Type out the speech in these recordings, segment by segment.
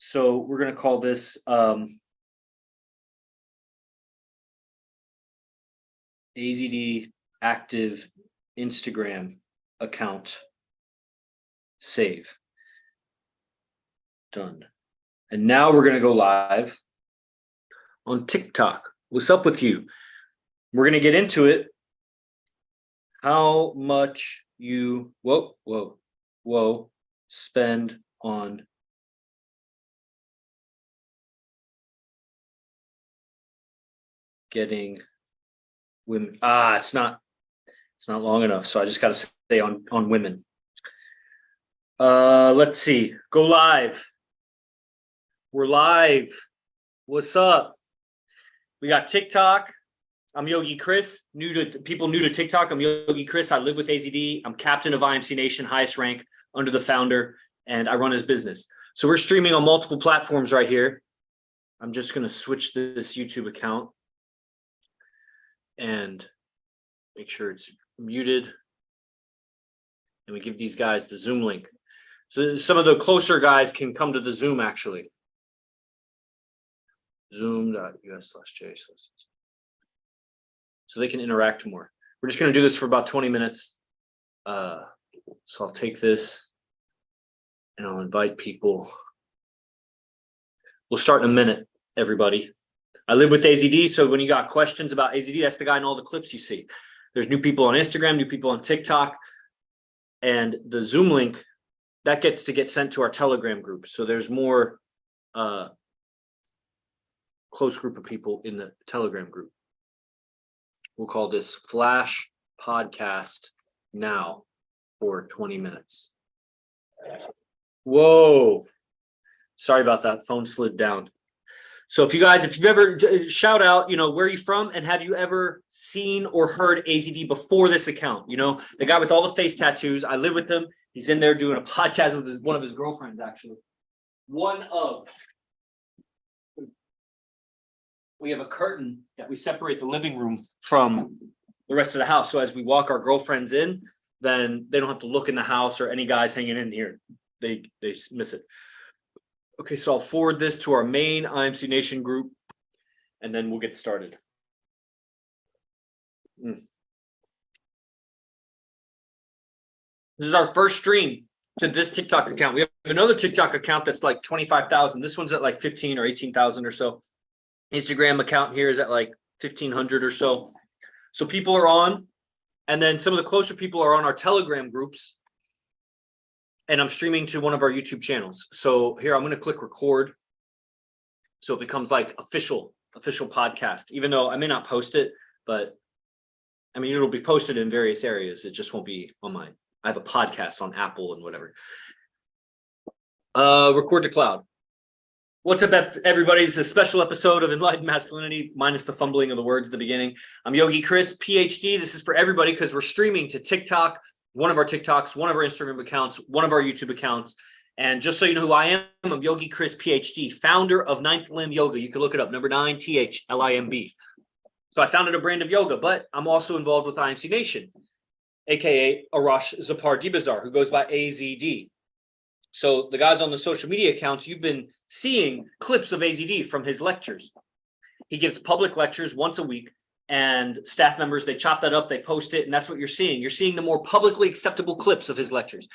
So we're going to call this AZD active Instagram account save. Done. And now we're going to go live on TikTok. What's up with you? We're going to get into it. How much you spend on getting women. It's not long enough. So I just got to say on women. Let's see. Go live. We're live. What's up? We got TikTok. I'm Yogi Chris. People new to TikTok. I'm Yogi Chris. I live with AZD. I'm captain of IMC Nation, highest rank under the founder, and I run his business. So we're streaming on multiple platforms right here. I'm just going to switch this YouTube account and make sure it's muted. And we give these guys the Zoom link. So some of the closer guys can come to the Zoom actually. Zoom.us/J. So they can interact more. We're just going to do this for about 20 minutes. So I'll take this and I'll invite people. We'll start in a minute, everybody. I live with AZD, so when you got questions about AZD, that's the guy in all the clips you see. There's new people on Instagram, new people on TikTok, and the Zoom link, that gets sent to our Telegram group. So there's more close group of people in the Telegram group. We'll call this Flash Podcast now for 20 minutes. Whoa. Sorry about that. Phone slid down. So if you've ever shout out, where are you from? And have you ever seen or heard AZD before this account? The guy with all the face tattoos. I live with him. He's in there doing a podcast with one of his girlfriends, actually. We have a curtain that we separate the living room from the rest of the house. So as we walk our girlfriends in, then they don't have to look in the house or any guys hanging in here. They miss it. Okay, so I'll forward this to our main IMC Nation group, and then we'll get started. This is our first stream to this TikTok account. We have another TikTok account that's like 25,000. This one's at like 15 or 18,000 or so. Instagram account here is at like 1,500 or so. So people are on, and then some of the closer people are on our Telegram groups. And I'm streaming to one of our YouTube channels. So here I'm going to click record. So it becomes like official podcast, even though I may not post it, but I mean, it'll be posted in various areas. It just won't be on mine. I have a podcast on Apple and whatever. Record to cloud. What's up, everybody? This is a special episode of Enlightened Masculinity, minus the fumbling of the words at the beginning. I'm Yogi Chris, PhD. This is for everybody because we're streaming to TikTok, one of our TikToks, one of our Instagram accounts, one of our YouTube accounts. And just so you know who I am, I'm Yogi Chris, PhD, founder of Ninth Limb Yoga. You can look it up, number 9, THLIMB. So I founded a brand of yoga, but I'm also involved with IMC Nation, aka Arash Zapar Dibazar, who goes by AZD. So the guys on the social media accounts, you've been seeing clips of AZD from his lectures. He gives public lectures once a week, and staff members, they chop that up, they post it, and that's what you're seeing. You're seeing the more publicly acceptable clips of his lectures.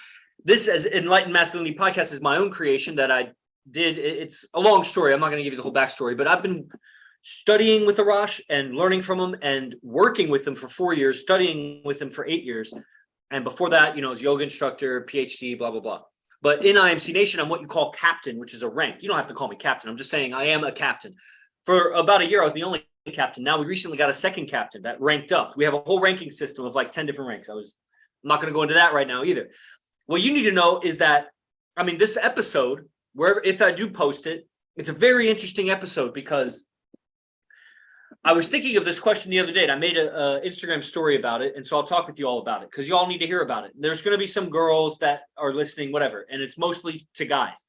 This, as Enlightened Masculinity Podcast, is my own creation that I did. It's a long story. I'm not going to give you the whole backstory, but I've been studying with Arash and learning from him and working with him for 4 years, studying with him for 8 years. And before that, as yoga instructor, PhD, blah, blah, blah. But in IMC Nation, I'm what you call captain, which is a rank. You don't have to call me captain. I'm just saying I am a captain. For about a year, I was the only captain. Now we recently got a second captain that ranked up. We have a whole ranking system of like 10 different ranks. I'm not going to go into that right now either. What you need to know is that, this episode, if I do post it, it's a very interesting episode because I was thinking of this question the other day, and I made a Instagram story about it, and so I'll talk with you all about it because you all need to hear about it. There's going to be some girls that are listening, whatever, and it's mostly to guys.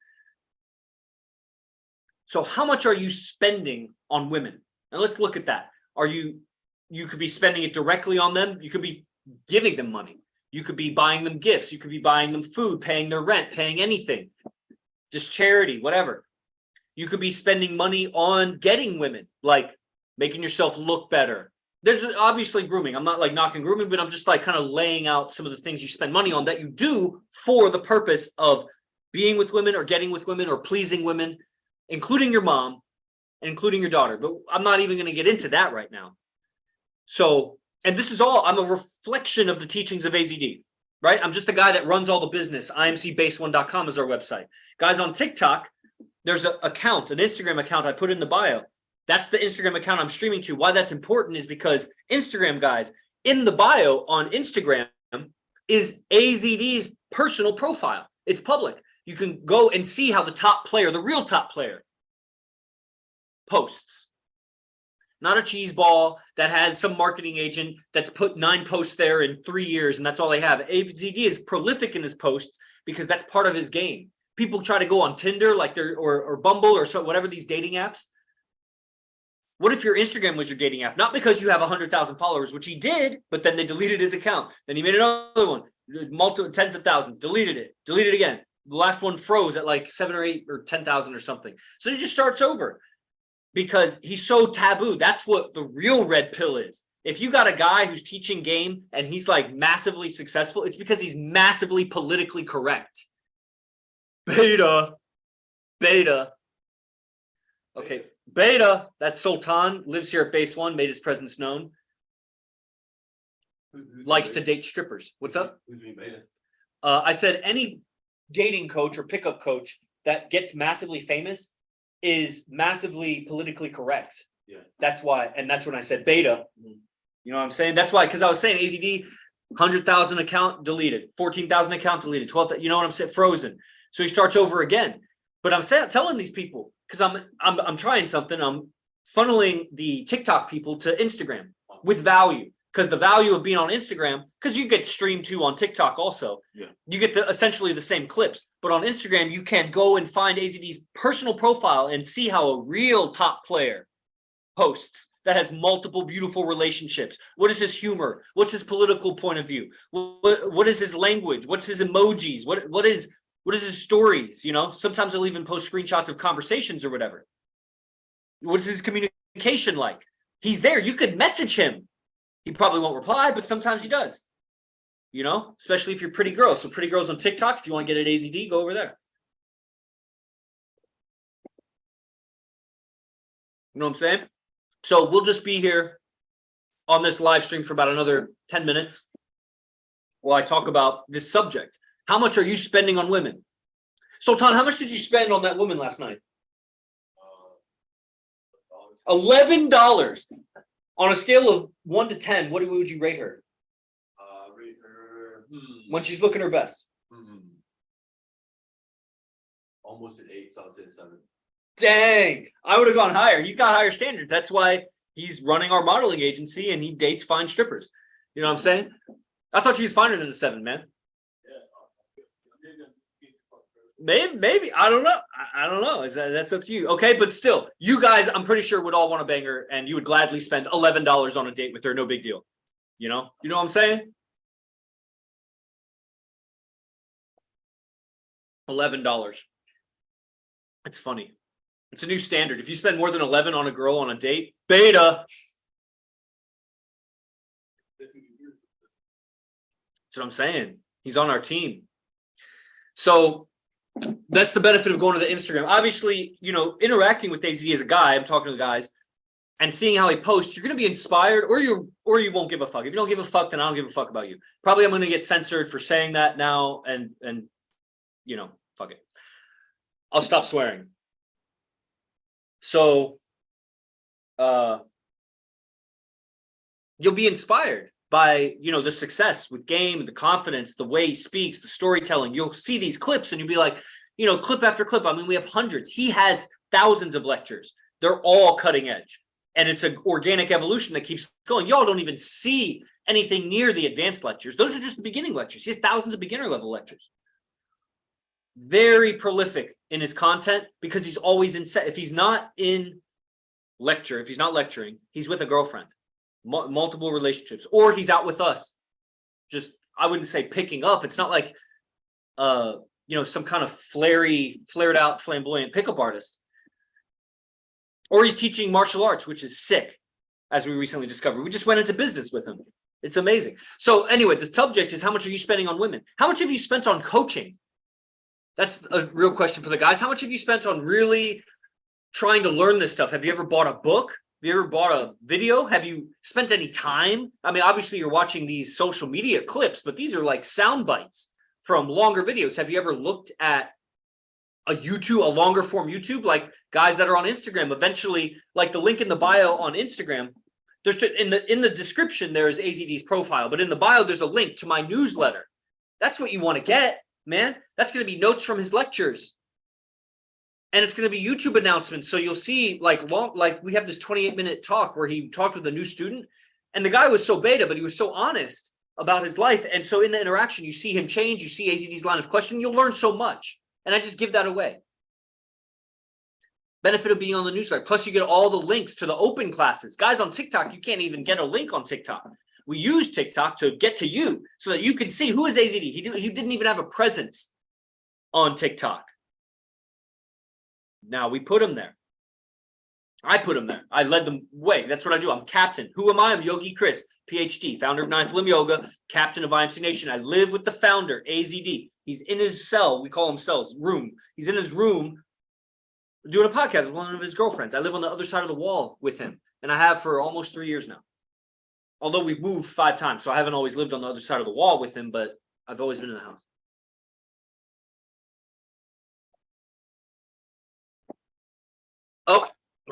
So how much are you spending on women? And let's look at that. You could be spending it directly on them. You could be giving them money. You could be buying them gifts. You could be buying them food, paying their rent, paying anything, just charity, whatever. You could be spending money on getting women, like making yourself look better. There's obviously grooming. I'm not like knocking grooming, but I'm just like kind of laying out some of the things you spend money on that you do for the purpose of being with women or getting with women or pleasing women, including your mom and including your daughter. But I'm not even going to get into that right now. So, and this is all, I'm a reflection of the teachings of AZD, right? I'm just the guy that runs all the business. imcbase1.com is our website. Guys, on TikTok, there's an account, an Instagram account I put in the bio. That's the Instagram account I'm streaming to. Why that's important is because Instagram, guys, in the bio on Instagram is AZD's personal profile. It's public. You can go and see how the top player, the real top player, posts. Not a cheese ball that has some marketing agent that's put 9 posts there in 3 years and that's all they have. AZD is prolific in his posts because that's part of his game. People try to go on Tinder like they're or Bumble or so whatever these dating apps. What if your Instagram was your dating app? Not because you have 100,000 followers, which he did, but then they deleted his account. Then he made another one, multiple tens of thousands, deleted it again. The last one froze at like 7 or 8 or 10,000 or something. So he just starts over because he's so taboo. That's what the real red pill is. If you got a guy who's teaching game and he's like massively successful, it's because he's massively politically correct. Beta. Okay, Beta, that's Sultan, lives here at Base One, made his presence known. Likes to date strippers. What's up? Who's being Beta? I said any dating coach or pickup coach that gets massively famous is massively politically correct. Yeah. That's why, and that's when I said Beta. You know what I'm saying? That's why, because I was saying AZD, 100,000 account deleted, 14,000 account deleted, 12,000, you know what I'm saying? Frozen. So he starts over again. But I'm saying, telling these people, because I'm trying something, I'm funneling the TikTok people to Instagram with value. Because the value of being on Instagram, because you get streamed to on TikTok also. Yeah. You get essentially the same clips. But on Instagram, you can go and find AZD's personal profile and see how a real top player posts that has multiple beautiful relationships. What is his humor? What's his political point of view? What is his language? What's his emojis? What is his stories? You know, sometimes he'll even post screenshots of conversations or whatever. What is his communication like? He's there. You could message him. He probably won't reply, but sometimes he does. You know, especially if you're pretty girls. So pretty girls on TikTok, if you want to get at AZD, go over there. You know what I'm saying? So we'll just be here on this live stream for about another 10 minutes while I talk about this subject. How much are you spending on women? Sultan, how much did you spend on that woman last night? $11. On a scale of 1 to 10, what would you rate her? Rate her When she's looking her best. almost an 8, so I'll say a 7. Dang, I would have gone higher. He's got higher standards. That's why he's running our modeling agency and he dates fine strippers. You know what I'm saying? I thought she was finer than a 7, man. Maybe. I don't know. I don't know. That's up to you. Okay, but still, you guys, I'm pretty sure would all want to bang her and you would gladly spend $11 on a date with her. No big deal. You know what I'm saying? $11. It's funny. It's a new standard. If you spend more than 11 on a girl on a date, Beta. That's what I'm saying. He's on our team. So that's the benefit of going to the Instagram. Obviously, you know, interacting with AZD as a guy, I'm talking to the guys, and seeing how he posts, you're going to be inspired, or you won't give a fuck. If you don't give a fuck, then I don't give a fuck about you. Probably I'm going to get censored for saying that now, and you know, fuck it. I'll stop swearing. So, you'll be inspired by, you know, the success with game, the confidence, the way he speaks, the storytelling. You'll see these clips and you'll be like, you know, clip after clip. I mean, we have hundreds. He has thousands of lectures. They're all cutting edge. And it's an organic evolution that keeps going. Y'all don't even see anything near the advanced lectures. Those are just the beginning lectures. He has thousands of beginner level lectures. Very prolific in his content because he's always in set. If he's not in lecture, if he's not lecturing, he's with a girlfriend. Multiple relationships, or he's out with us. Just, I wouldn't say picking up. It's not like, you know, some kind of flared out, flamboyant pickup artist. Or he's teaching martial arts, which is sick, as we recently discovered. We just went into business with him. It's amazing. So anyway, the subject is how much are you spending on women? How much have you spent on coaching? That's a real question for the guys. How much have you spent on really trying to learn this stuff? Have you ever bought a book? Have you ever bought a video? Have you spent any time? I mean, obviously you're watching these social media clips, but these are like sound bites from longer videos. Have you ever looked at a longer form YouTube, like guys that are on Instagram? Eventually, like the link in the bio on Instagram, there's in the description, there is AZD's profile, but in the bio, there's a link to my newsletter. That's what you want to get, man. That's going to be notes from his lectures. And it's going to be YouTube announcements. So you'll see like we have this 28-minute talk where he talked with a new student, and the guy was so beta, but he was so honest about his life. And so in the interaction, you see him change, you see AZD's line of questioning, you'll learn so much. And I just give that away. Benefit of being on the newsletter. Plus, you get all the links to the open classes. Guys on TikTok, you can't even get a link on TikTok. We use TikTok to get to you so that you can see who is AZD. He didn't even have a presence on TikTok. Now we put him there. I put him there. I led them way. That's what I do. I'm captain. Who am I? I'm Yogi Chris, PhD, founder of Ninth Limb Yoga, captain of IMC Nation. I live with the founder, AZD. He's in his cell. We call him cells, room. He's in his room doing a podcast with one of his girlfriends. I live on the other side of the wall with him, and I have for almost 3 years now. Although we've moved 5 times, so I haven't always lived on the other side of the wall with him, but I've always been in the house.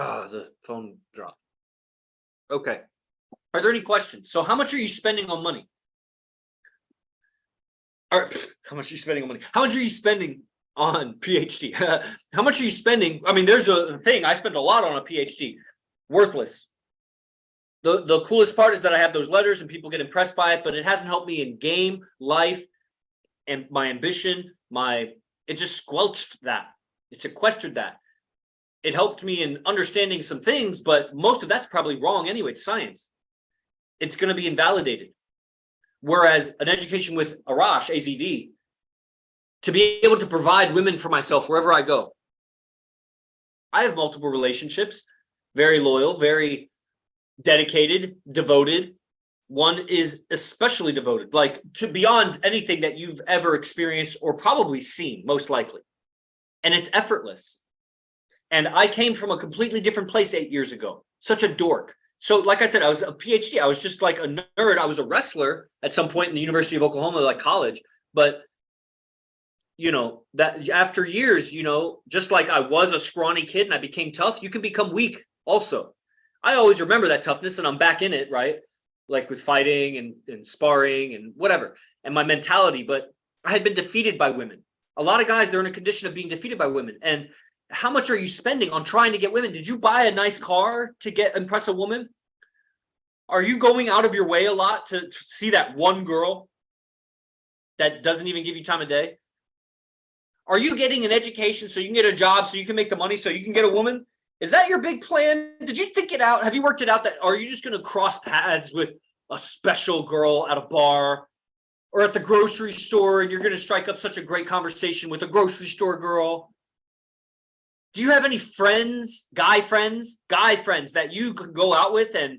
Oh, the phone dropped. Okay. Are there any questions? So how much are you spending on money? Or how much are you spending on money? How much are you spending on PhD? How much are you spending? I mean, there's a thing. I spent a lot on a PhD. Worthless. The coolest part is that I have those letters and people get impressed by it, but it hasn't helped me in game, life, and my ambition. It just squelched that. It sequestered that. It helped me in understanding some things, but most of that's probably wrong anyway. It's science. It's going to be invalidated. Whereas an education with Arash, AZD, to be able to provide women for myself wherever I go. I have multiple relationships, very loyal, very dedicated, devoted. One is especially devoted, like to beyond anything that you've ever experienced or probably seen, most likely. And it's effortless. And I came from a completely different place 8 years ago. Such a dork. So like I said, I was a PhD. I was just like a nerd. I was a wrestler at some point in the University of Oklahoma, like college. But, you know, that after years, you know, just like I was a scrawny kid and I became tough, you can become weak also. I always remember that toughness and I'm back in it, right? Like with fighting and sparring and whatever. And my mentality, but I had been defeated by women. A lot of guys, they're in a condition of being defeated by women. And how much are you spending on trying to get women? Did you buy a nice car to impress a woman? Are you going out of your way a lot to see that one girl that doesn't even give you time of day? Are you getting an education so you can get a job, so you can make the money, so you can get a woman? Is that your big plan? Did you think it out? Have you worked it out? That are you just going to cross paths with a special girl at a bar or at the grocery store and you're going to strike up such a great conversation with a grocery store girl? Do you have any friends, guy friends that you could go out with and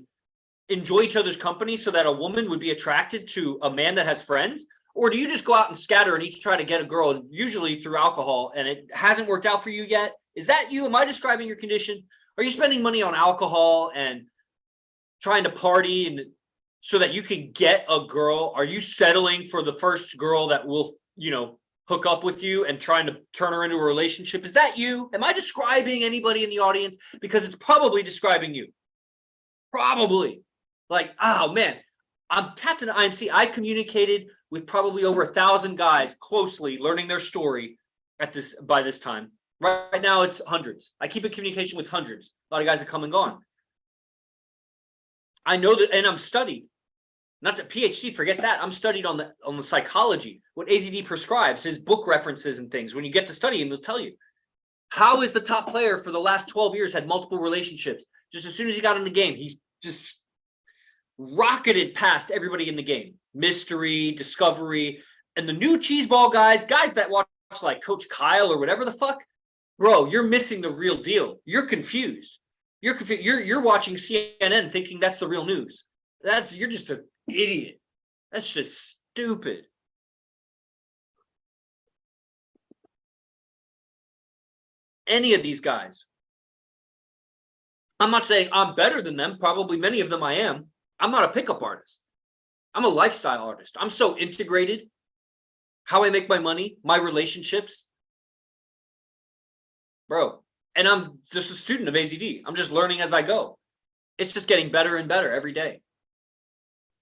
enjoy each other's company so that a woman would be attracted to a man that has friends? Or do you just go out and scatter and each try to get a girl, usually through alcohol, and it hasn't worked out for you yet? Is that you? Am I describing your condition? Are you spending money on alcohol and trying to party and so that you can get a girl? Are you settling for the first girl that will, hook up with you and trying to turn her into a relationship? Is that you? Am I describing anybody in the audience? Because it's probably describing you. Probably. Like, oh man, I'm captain of IMC. I communicated with probably over 1,000 guys closely, learning their story by this time. Right now, it's hundreds. I keep in communication with hundreds. A lot of guys have come and gone. I know that, and I'm studied. Not the PhD, forget that. I'm studied on the psychology, what AZD prescribes, his book references and things. When you get to study him, he'll tell you. How is the top player for the last 12 years had multiple relationships? Just as soon as he got in the game, he's just rocketed past everybody in the game. Mystery, Discovery, and the new cheeseball guys that watch like Coach Kyle or whatever the fuck. Bro, you're missing the real deal. You're confused. You're watching CNN thinking that's the real news. You're just an idiot. That's just stupid. Any of these guys. I'm not saying I'm better than them. Probably many of them I am. I'm not a pickup artist. I'm a lifestyle artist. I'm so integrated. How I make my money, my relationships. Bro, and I'm just a student of AZD. I'm just learning as I go. It's just getting better and better every day.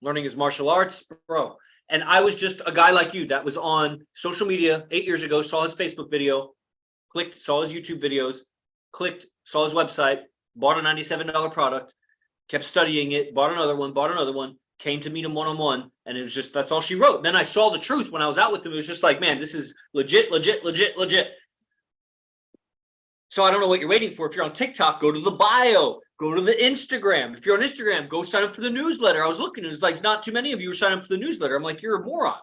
Learning his martial arts, bro. And I was just a guy like you that was on social media 8 years ago, saw his Facebook video, clicked, saw his YouTube videos, clicked, saw his website, bought a $97 product, kept studying it, bought another one, came to meet him one-on-one, and it was just, that's all she wrote. Then I saw the truth when I was out with him. It was just like, man, this is legit. So I don't know what you're waiting for. If you're on TikTok, go to the bio, go to the Instagram. If you're on Instagram, go sign up for the newsletter. I was looking, it was like not too many of you are signing up for the newsletter. I'm like, you're a moron.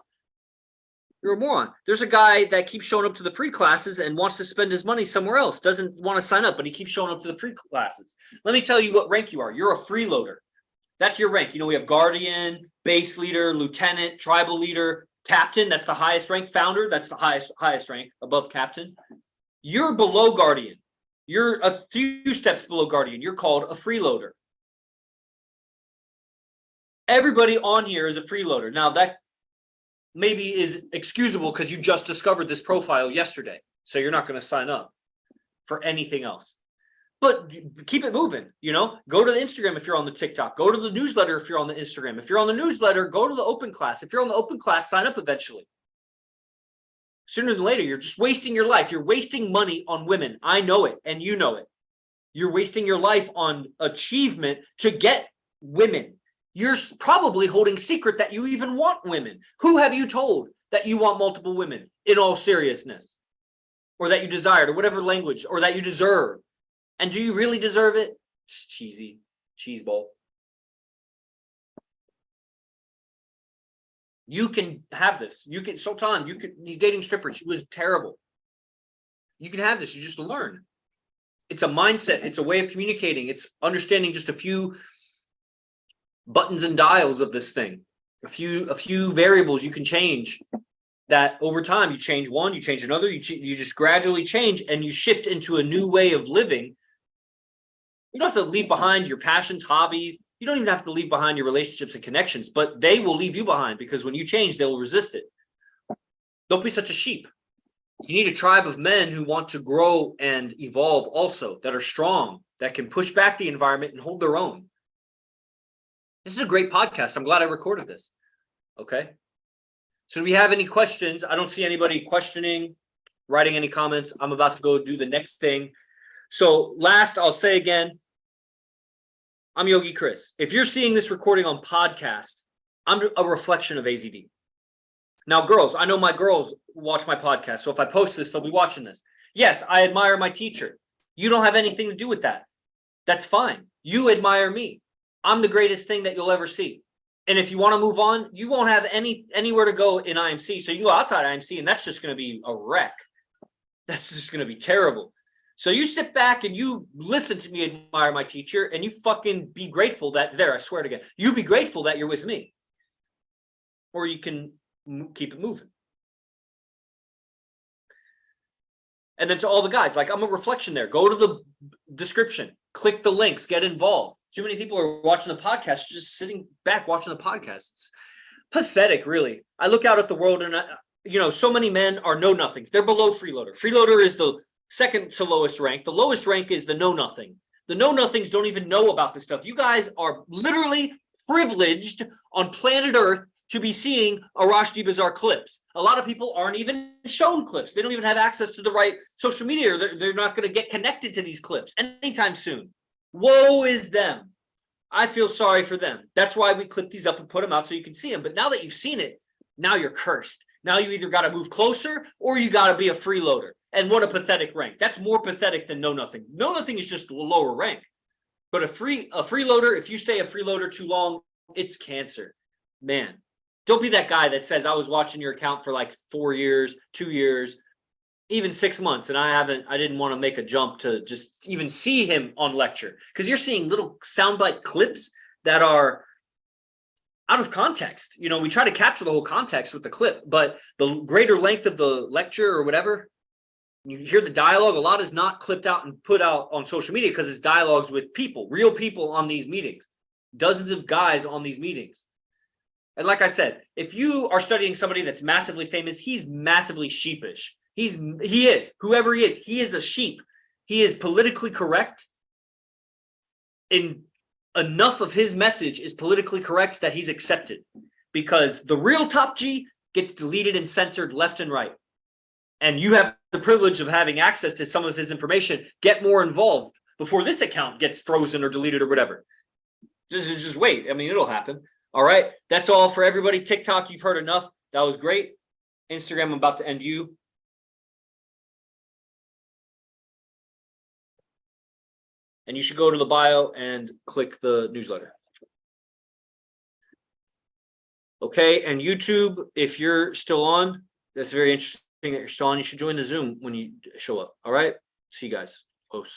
You're a moron. There's a guy that keeps showing up to the free classes and wants to spend his money somewhere else, doesn't want to sign up, but he keeps showing up to the free classes. Let me tell you what rank you are. You're a freeloader. That's your rank. You know, we have Guardian, Base Leader, Lieutenant, Tribal Leader, Captain. That's the highest rank. Founder. That's the highest rank above Captain. You're below Guardian. You're a few steps below Guardian. You're called a freeloader. Everybody on here is a freeloader. Now that maybe is excusable because you just discovered this profile yesterday. So you're not going to sign up for anything else. But keep it moving, you know, go to the Instagram if you're on the TikTok, go to the newsletter if you're on the Instagram. If you're on the newsletter, go to the open class. If you're on the open class, sign up eventually. Sooner than later, you're just wasting your life. You're wasting money on women. I know it, and you know it. You're wasting your life on achievement to get women. You're probably holding secret that you even want women. Who have you told that you want multiple women in all seriousness? Or that you desired, or whatever language, or that you deserve? And do you really deserve it? It's cheesy. Cheese ball. You can have this. You can, Sultan, he's dating strippers. She was terrible. You can have this. You just learn. It's a mindset. It's a way of communicating. It's understanding just a few buttons and dials of this thing. A few variables you can change that over time. You change one, you change another, you just gradually change and you shift into a new way of living. You don't have to leave behind your passions, hobbies. You don't even have to leave behind your relationships and connections, but they will leave you behind because when you change, they will resist it. Don't be such a sheep. You need a tribe of men who want to grow and evolve also, that are strong, that can push back the environment and hold their own. This is a great podcast. I'm glad I recorded this. Okay. So do we have any questions? I don't see anybody questioning, writing any comments. I'm about to go do the next thing. So last, I'll say again, I'm Yogi Chris. If you're seeing this recording on podcast, I'm a reflection of AZD. Now, girls, I know my girls watch my podcast. So if I post this, they'll be watching this. Yes, I admire my teacher. You don't have anything to do with that. That's fine. You admire me. I'm the greatest thing that you'll ever see. And if you want to move on, you won't have anywhere to go in IMC. So you go outside IMC and that's just going to be a wreck. That's just going to be terrible. So you sit back and you listen to me admire my teacher and you fucking be grateful that I swear to God, you be grateful that you're with me. Or you can keep it moving. And then to all the guys, like I'm a reflection there. Go to the description, click the links, get involved. Too many people are watching the podcast, just sitting back watching the podcast. It's pathetic, really. I look out at the world and, so many men are know-nothings. They're below freeloader. Freeloader is the second to lowest rank. The lowest rank is the know-nothing. The know-nothings don't even know about this stuff. You guys are literally privileged on planet Earth to be seeing Arash Bazaar clips. A lot of people aren't even shown clips. They don't even have access to the right social media. Or they're not going to get connected to these clips anytime soon. Woe is them. I feel sorry for them. That's why we clip these up and put them out so you can see them. But now that you've seen it, now you're cursed. Now you either got to move closer or you got to be a freeloader. And what a pathetic rank. That's more pathetic than know-nothing. Know-nothing is just a lower rank. But a freeloader, if you stay a freeloader too long, it's cancer. Man, don't be that guy that says, I was watching your account for like 4 years, 2 years. even 6 months, and I didn't want to make a jump to just even see him on lecture, because you're seeing little soundbite clips that are out of context. You know, we try to capture the whole context with the clip, but the greater length of the lecture or whatever, you hear the dialogue, a lot is not clipped out and put out on social media because it's dialogues with people, real people on these meetings, dozens of guys on these meetings. And like I said, if you are studying somebody that's massively famous, he's massively sheepish. He is, whoever he is a sheep. He is politically correct. In enough of his message is politically correct that he's accepted, because the real top G gets deleted and censored left and right. And you have the privilege of having access to some of his information. Get more involved before this account gets frozen or deleted or whatever. Just wait. I mean, it'll happen. All right. That's all for everybody. TikTok, you've heard enough. That was great. Instagram, I'm about to end you. And you should go to the bio and click the newsletter. Okay, and YouTube, if you're still on, that's very interesting that you're still on. You should join the Zoom when you show up. All right, see you guys. Close.